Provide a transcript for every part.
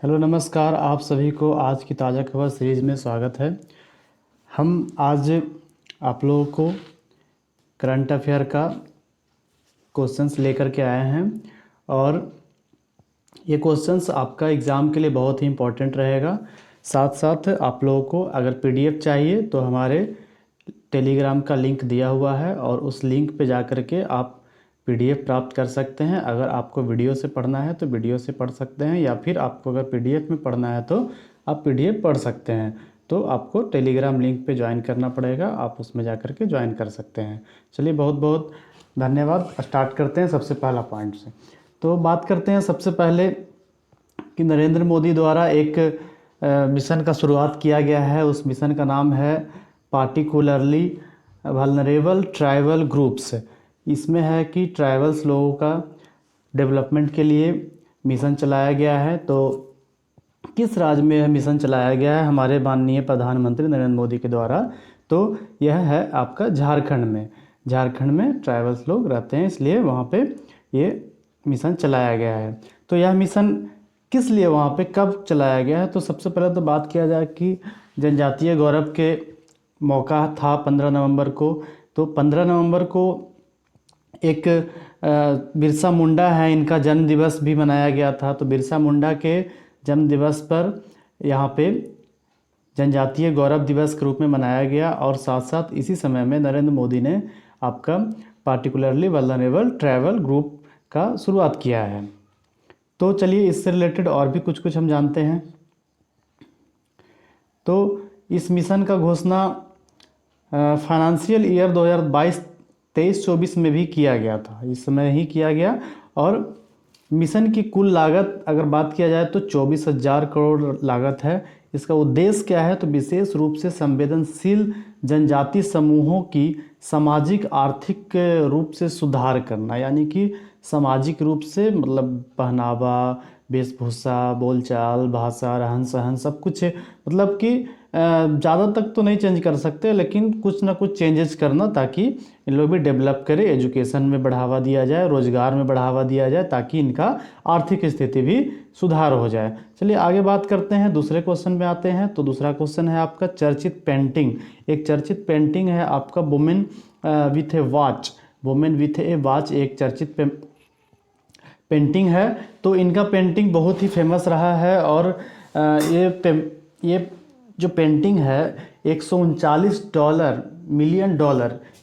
Hello नमस्कार, आप सभी को आज की ताज़ा खबर सीरीज़ में स्वागत है। हम आज आप लोगों को करंट अफेयर का क्वेश्चंस लेकर के आए हैं और ये क्वेश्चंस आपका एग्ज़ाम के लिए बहुत ही इम्पोर्टेंट रहेगा। साथ साथ आप लोगों को अगर पीडीएफ चाहिए तो हमारे टेलीग्राम का लिंक दिया हुआ है और उस लिंक पे जा कर के आप पीडीएफ प्राप्त कर सकते हैं। अगर आपको वीडियो से पढ़ना है तो वीडियो से पढ़ सकते हैं, या फिर आपको अगर पीडीएफ में पढ़ना है तो आप पीडीएफ पढ़ सकते हैं। तो आपको टेलीग्राम लिंक पे ज्वाइन करना पड़ेगा, आप उसमें जा कर के ज्वाइन कर सकते हैं। चलिए, बहुत बहुत धन्यवाद। स्टार्ट करते हैं सबसे पहला पॉइंट से। तो बात करते हैं सबसे पहले कि नरेंद्र मोदी द्वारा एक मिशन का शुरुआत किया गया है। उस मिशन का नाम है पार्टिकुलरली वल्नरेबल ट्राइबल ग्रुप्स। इसमें है कि ट्राइबल्स लोगों का डेवलपमेंट के लिए मिशन चलाया गया है। तो किस राज्य में यह मिशन चलाया गया है हमारे माननीय प्रधानमंत्री नरेंद्र मोदी के द्वारा? तो यह है आपका झारखंड में। झारखंड में ट्राइबल्स लोग रहते हैं, इसलिए वहाँ पे ये मिशन चलाया गया है। तो यह मिशन किस लिए वहाँ पे कब चलाया गया है? तो सबसे पहले तो बात किया जाए कि जनजातीय गौरव के मौका था 15 नवंबर को। तो 15 नवंबर को एक बिरसा मुंडा है, इनका जन्म दिवस भी मनाया गया था। तो बिरसा मुंडा के जन्म दिवस पर यहाँ पे जनजातीय गौरव दिवस के रूप में मनाया गया, और साथ साथ इसी समय में नरेंद्र मोदी ने आपका पार्टिकुलरली वल्नरेबल ट्राइबल ग्रुप का शुरुआत किया है। तो चलिए, इससे रिलेटेड और भी कुछ कुछ हम जानते हैं। तो इस मिशन का घोषणा फाइनेंशियल ईयर 2022-23-24 में भी किया गया था, इस समय ही किया गया। और मिशन की कुल लागत अगर बात किया जाए तो 24,000 करोड़ लागत है। इसका उद्देश्य क्या है? तो विशेष रूप से संवेदनशील जनजाति समूहों की सामाजिक आर्थिक रूप से सुधार करना, यानी कि सामाजिक रूप से मतलब पहनावा, वेशभूषा, बोलचाल, भाषा, रहन सहन सब कुछ, मतलब कि ज़्यादा तक तो नहीं चेंज कर सकते, लेकिन कुछ ना कुछ चेंजेस करना, ताकि इन लोग भी डेवलप करें, एजुकेशन में बढ़ावा दिया जाए, रोज़गार में बढ़ावा दिया जाए, ताकि इनका आर्थिक स्थिति भी सुधार हो जाए। चलिए आगे बात करते हैं, दूसरे क्वेश्चन में आते हैं। तो दूसरा क्वेश्चन है आपका चर्चित पेंटिंग। एक चर्चित पेंटिंग है आपका women with A watch. Women with A watch एक चर्चित पेंटिंग है। तो इनका पेंटिंग बहुत ही फेमस रहा है, और ये जो पेंटिंग है $139 मिलियन,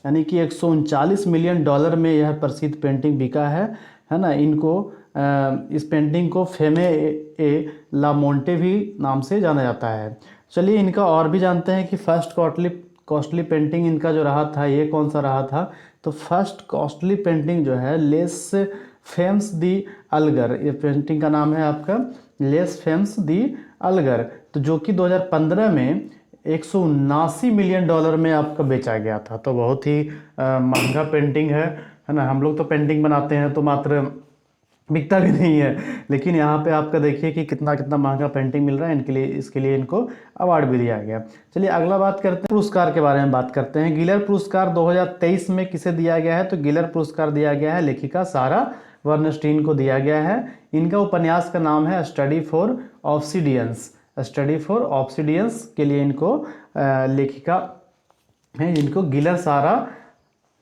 यानी कि $139 मिलियन में यह प्रसिद्ध पेंटिंग बिका है ना। इनको इस पेंटिंग को फेमे ए ला मोंटे भी नाम से जाना जाता है। चलिए, इनका और भी जानते हैं कि फर्स्ट कॉस्टली पेंटिंग इनका जो रहा था, ये कौन सा रहा था? तो फर्स्ट कॉस्टली पेंटिंग जो है लेस फेम्स दी अलगर, ये पेंटिंग का नाम है आपका लेस फेम्स दी अलगर। तो जो कि 2015 में $179 मिलियन में आपका बेचा गया था। तो बहुत ही महंगा पेंटिंग है ना। हम लोग तो पेंटिंग बनाते हैं तो मात्र बिकता भी नहीं है, लेकिन यहाँ पे आपका देखिए कि कितना कितना महंगा पेंटिंग मिल रहा है इनके लिए। इसके लिए इनको अवार्ड भी दिया गया। चलिए अगला बात करते हैं, पुरस्कार के बारे में बात करते हैं। गिलर पुरस्कार 2023 में किसे दिया गया है? तो गिलर पुरस्कार दिया गया है लेखिका सारा बर्नस्टीन को दिया गया है। इनका उपन्यास का नाम है स्टडी फॉर ऑब्सिडियंस। स्टडी फॉर ऑब्सिडियंस के लिए इनको लेखिका हैं जिनको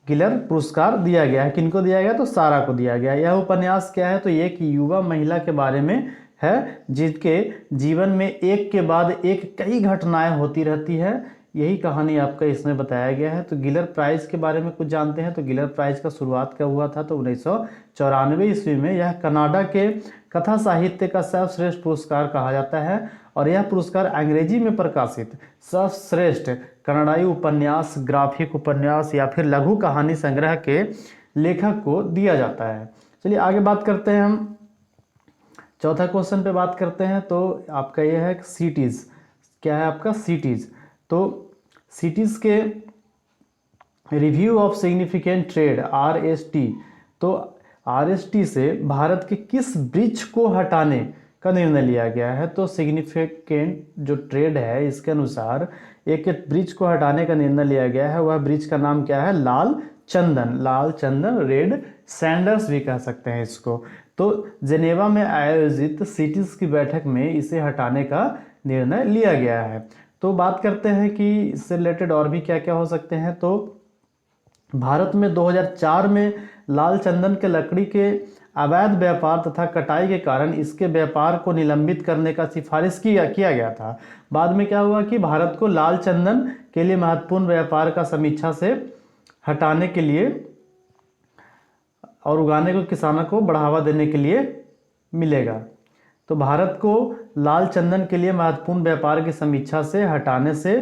गिलर पुरस्कार दिया गया है। किनको दिया गया? तो सारा को दिया गया। यह उपन्यास क्या है? तो ये एक युवा महिला के बारे में है, जिनके जीवन में एक के बाद एक कई घटनाएं होती रहती है। यही कहानी आपका इसमें बताया गया है। तो गिलर प्राइज़ के बारे में कुछ जानते हैं। तो गिलर प्राइज़ का शुरुआत कब हुआ था? तो 1994 ईस्वी में। यह कनाडा के कथा साहित्य का सर्वश्रेष्ठ पुरस्कार कहा जाता है, और यह पुरस्कार अंग्रेजी में प्रकाशित सर्वश्रेष्ठ कनाडाई उपन्यास, ग्राफिक उपन्यास या फिर लघु कहानी संग्रह के लेखक को दिया जाता है। चलिए आगे बात करते हैं, हम चौथा क्वेश्चन पे बात करते हैं। तो आपका यह है सिटीज़। क्या है आपका? सिटीज़। तो सिटीज़ के review of significant trade RST। तो RST से भारत के किस ब्रिज को हटाने का निर्णय लिया गया है? तो सिग्निफिकेंट जो ट्रेड है इसके अनुसार एक ब्रिज को हटाने का निर्णय लिया गया है। वह ब्रिज का नाम क्या है? लाल चंदन, रेड सैंडर्स भी कह सकते हैं इसको। तो जेनेवा में आयोजित सिटीज़ की बैठक में इसे हटाने का निर्णय लिया गया है। तो बात करते हैं कि इससे रिलेटेड और भी क्या क्या हो सकते हैं। तो भारत में 2004 में लाल चंदन के लकड़ी के अवैध व्यापार तथा कटाई के कारण इसके व्यापार को निलंबित करने का सिफारिश किया गया था। बाद में क्या हुआ कि भारत को लाल चंदन के लिए महत्वपूर्ण व्यापार का समीक्षा से हटाने के लिए और उगाने को किसानों को बढ़ावा देने के लिए मिलेगा। तो भारत को लाल चंदन के लिए महत्वपूर्ण व्यापार की समीक्षा से हटाने से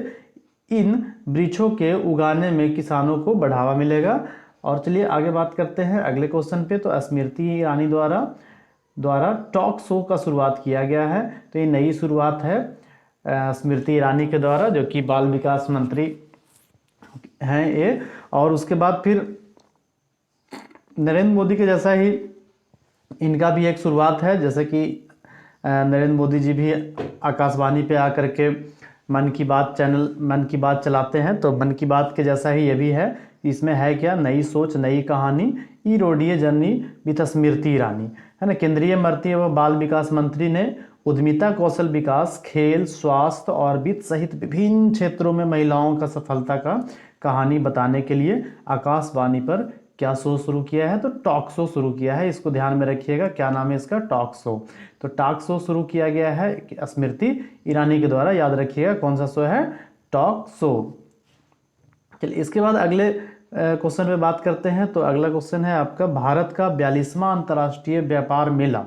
इन वृक्षों के उगाने में किसानों को बढ़ावा मिलेगा। और चलिए आगे बात करते हैं अगले क्वेश्चन पे। तो स्मृति ईरानी द्वारा टॉक शो का शुरुआत किया गया है। तो ये नई शुरुआत है स्मृति ईरानी के द्वारा, जो कि बाल विकास मंत्री हैं ये। और उसके बाद फिर नरेंद्र मोदी के जैसा ही इनका भी एक शुरुआत है, जैसे कि नरेंद्र मोदी जी भी आकाशवाणी पे आकर के मन की बात चलाते हैं। तो मन की बात के जैसा ही ये भी है। इसमें है क्या, नई सोच नई कहानी, ई रोडिये जर्नी विथ स्मृति ईरानी, है ना। केंद्रीय मंत्री एवं बाल विकास मंत्री ने उद्यमिता, कौशल विकास, खेल, स्वास्थ्य और वित्त सहित विभिन्न क्षेत्रों में महिलाओं का सफलता का कहानी बताने के लिए आकाशवाणी पर क्या शो शुरू किया है, तो टॉक शो शुरू किया है। इसको ध्यान में रखिएगा, क्या नाम है इसका, टॉक शो। तो टॉक शो शुरू किया गया है स्मृति ईरानी के द्वारा, याद रखिएगा कौन सा शो है, टॉक शो। चलिए इसके बाद अगले क्वेश्चन पे बात करते हैं। तो अगला क्वेश्चन है आपका, भारत का 42वां अंतर्राष्ट्रीय व्यापार मेला।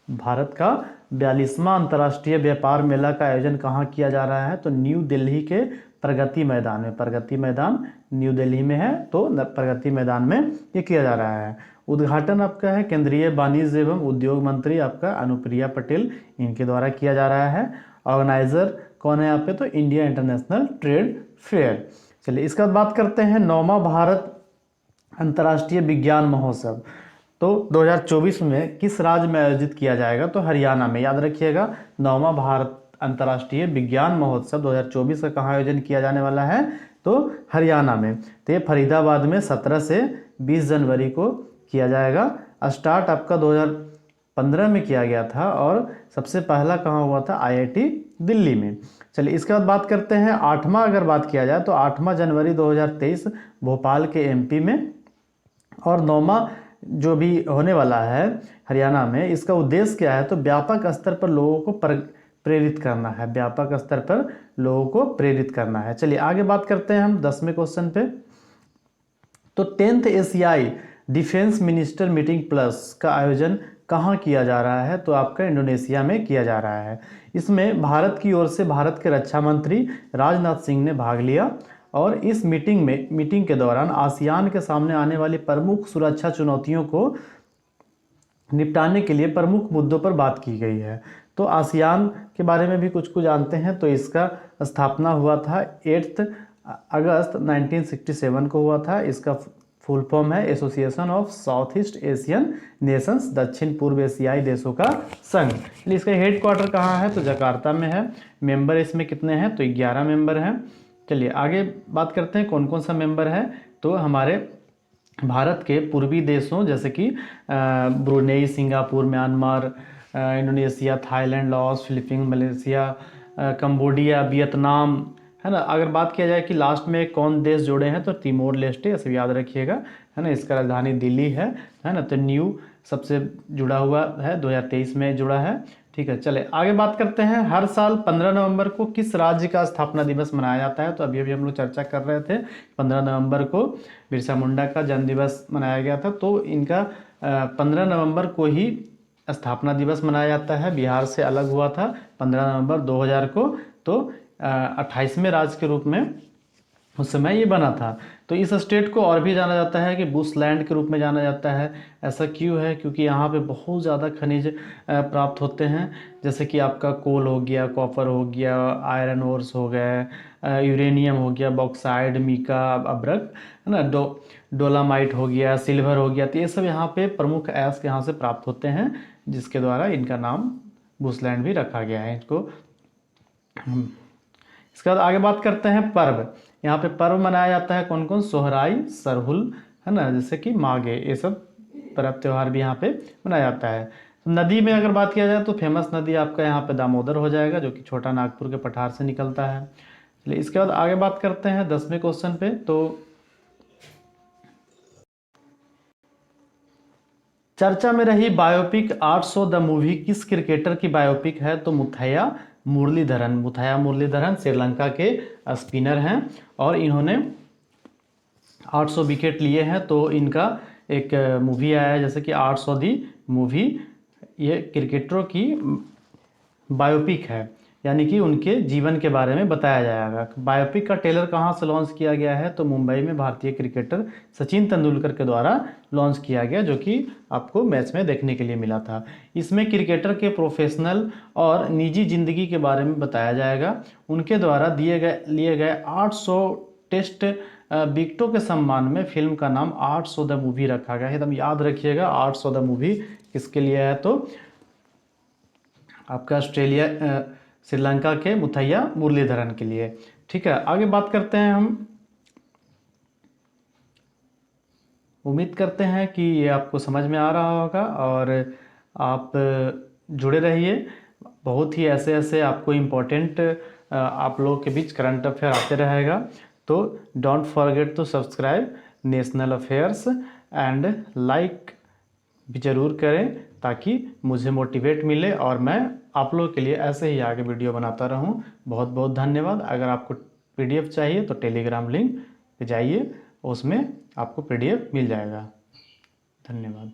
भारत का 42वां अंतर्राष्ट्रीय व्यापार मेला का आयोजन कहाँ किया जा रहा है, तो न्यू दिल्ली के प्रगति मैदान में। प्रगति मैदान न्यू दिल्ली में है, तो प्रगति मैदान में ये किया जा रहा है। उद्घाटन आपका है केंद्रीय वाणिज्य एवं उद्योग मंत्री आपका अनुप्रिया पटेल, इनके द्वारा किया जा रहा है। ऑर्गेनाइजर कौन है यहाँ पे, तो इंडिया इंटरनेशनल ट्रेड फेयर। चलिए इसके बाद बात करते हैं 9वां भारत अंतर्राष्ट्रीय विज्ञान महोत्सव। तो 2024 में किस राज्य में आयोजित किया जाएगा, तो हरियाणा में। याद रखिएगा 9वां भारत अंतर्राष्ट्रीय विज्ञान महोत्सव 2024 का कहाँ आयोजन किया जाने वाला है, तो हरियाणा में। तो ये फरीदाबाद में 17 से 20 जनवरी को किया जाएगा। स्टार्ट आपका 2015 में किया गया था और सबसे पहला कहाँ हुआ था, IIT दिल्ली में। चलिए इसके बाद बात करते हैं 8वां, अगर बात किया जाए तो 8वां जनवरी 2023 भोपाल के MP में। और 9वां जो भी होने वाला है हरियाणा में, इसका उद्देश्य क्या है, तो व्यापक स्तर पर लोगों को प्रेरित करना है। व्यापक स्तर पर लोगों को प्रेरित करना है। चलिए आगे बात करते हैं हम 10वें क्वेश्चन पे। तो 10th एशियाई डिफेंस मिनिस्टर मीटिंग प्लस का आयोजन कहाँ किया जा रहा है, तो आपका इंडोनेशिया में किया जा रहा है। इसमें भारत की ओर से भारत के रक्षा मंत्री राजनाथ सिंह ने भाग लिया। और इस मीटिंग के दौरान आसियान के सामने आने वाली प्रमुख सुरक्षा चुनौतियों को निपटाने के लिए प्रमुख मुद्दों पर बात की गई है। तो आसियान के बारे में भी कुछ जानते हैं। तो इसका स्थापना हुआ था 8 अगस्त 1967 को हुआ था। इसका फुल फॉर्म है association of south east Asian Nations, दक्षिण पूर्व एशियाई देशों का संघ। इसका हेडक्वार्टर कहाँ है, तो जकार्ता में है। मेंबर इसमें कितने हैं, तो 11 मेंबर हैं। चलिए आगे बात करते हैं कौन कौन सा मेंबर है। तो हमारे भारत के पूर्वी देशों जैसे कि Brunei, Singapore, Myanmar, Indonesia, Thailand, Laos, Philippines, Malaysia, Cambodia, Vietnam, है ना। अगर बात किया जाए कि लास्ट में कौन देश जुड़े हैं, तो तिमोर लेस्टे, ऐसे याद रखिएगा, है ना। इसका राजधानी दिल्ली है ना। तो न्यू सबसे जुड़ा हुआ है, 2023 में जुड़ा है। ठीक है, चले आगे बात करते हैं। हर साल 15 नवंबर को किस राज्य का स्थापना दिवस मनाया जाता है, तो अभी हम लोग चर्चा कर रहे थे 15 नवंबर को बिरसा मुंडा का जन्म दिवस मनाया गया था। तो इनका 15 नवंबर को ही स्थापना दिवस मनाया जाता है। बिहार से अलग हुआ था 15 नवंबर 2000 को। तो 28वें राज्य के रूप में उस समय ये बना था। तो इस स्टेट को और भी जाना जाता है कि बुशलैंड के रूप में जाना जाता है। ऐसा क्यों है, क्योंकि यहाँ पे बहुत ज़्यादा खनिज प्राप्त होते हैं, जैसे कि आपका कोल हो गया, कॉपर हो गया, आयरन ओर्स हो गए, यूरेनियम हो गया, बॉक्साइड, मीका, अब्रक, है ना, डोलामाइट हो गया, सिल्वर हो गया। तो ये सब यहाँ पे प्रमुख ऐश यहाँ से प्राप्त होते हैं, जिसके द्वारा इनका नाम बुशलैंड भी रखा गया है इसको। इसके बाद आगे बात करते हैं पर्व। यहाँ पे पर्व मनाया जाता है कौन कौन, सोहराई, सरहुल, है ना, जैसे कि माघे, ये सब पर्व त्यौहार भी यहाँ पे मनाया जाता है। तो नदी में अगर बात किया जाए तो फेमस नदी आपका यहाँ पे दामोदर हो जाएगा, जो कि छोटा नागपुर के पठार से निकलता है। चलिए इसके बाद आगे बात करते हैं 10वें क्वेश्चन पे। तो चर्चा में रही बायोपिक 800 द मूवी किस क्रिकेटर की बायोपिक है? तो मुथैया मुरलीधरन। मुथैया मुरलीधरन श्रीलंका के स्पिनर हैं और इन्होंने 800 विकेट लिए हैं। तो इनका एक मूवी आया है जैसे कि 800 दी मूवी, ये क्रिकेटरों की बायोपिक है, यानी कि उनके जीवन के बारे में बताया जाएगा। बायोपिक का ट्रेलर कहाँ से लॉन्च किया गया है? तो मुंबई में भारतीय क्रिकेटर सचिन तेंदुलकर के द्वारा लॉन्च किया गया, जो कि आपको मैच में देखने के लिए मिला था। इसमें क्रिकेटर के प्रोफेशनल और निजी जिंदगी के बारे में बताया जाएगा। उनके द्वारा लिए गए 800 टेस्ट विकेटों के सम्मान में फिल्म का नाम 800 द मूवी रखा गया है। एकदम याद रखिएगा 800 द मूवी किसके लिए है? तो आपका श्रीलंका के मुथैया मुरलीधरन के लिए। ठीक है, आगे बात करते हैं हम। उम्मीद करते हैं कि ये आपको समझ में आ रहा होगा और आप जुड़े रहिए। बहुत ही ऐसे ऐसे आपको इम्पोर्टेंट आप लोगों के बीच करंट अफेयर आते रहेगा। तो don't forget to subscribe national affairs and like भी ज़रूर करें, ताकि मुझे मोटिवेट मिले और मैं आप लोगों के लिए ऐसे ही आगे वीडियो बनाता रहूं। बहुत बहुत धन्यवाद। अगर आपको पीडीएफ चाहिए तो टेलीग्राम लिंक पे जाइए, उसमें आपको पीडीएफ मिल जाएगा। धन्यवाद।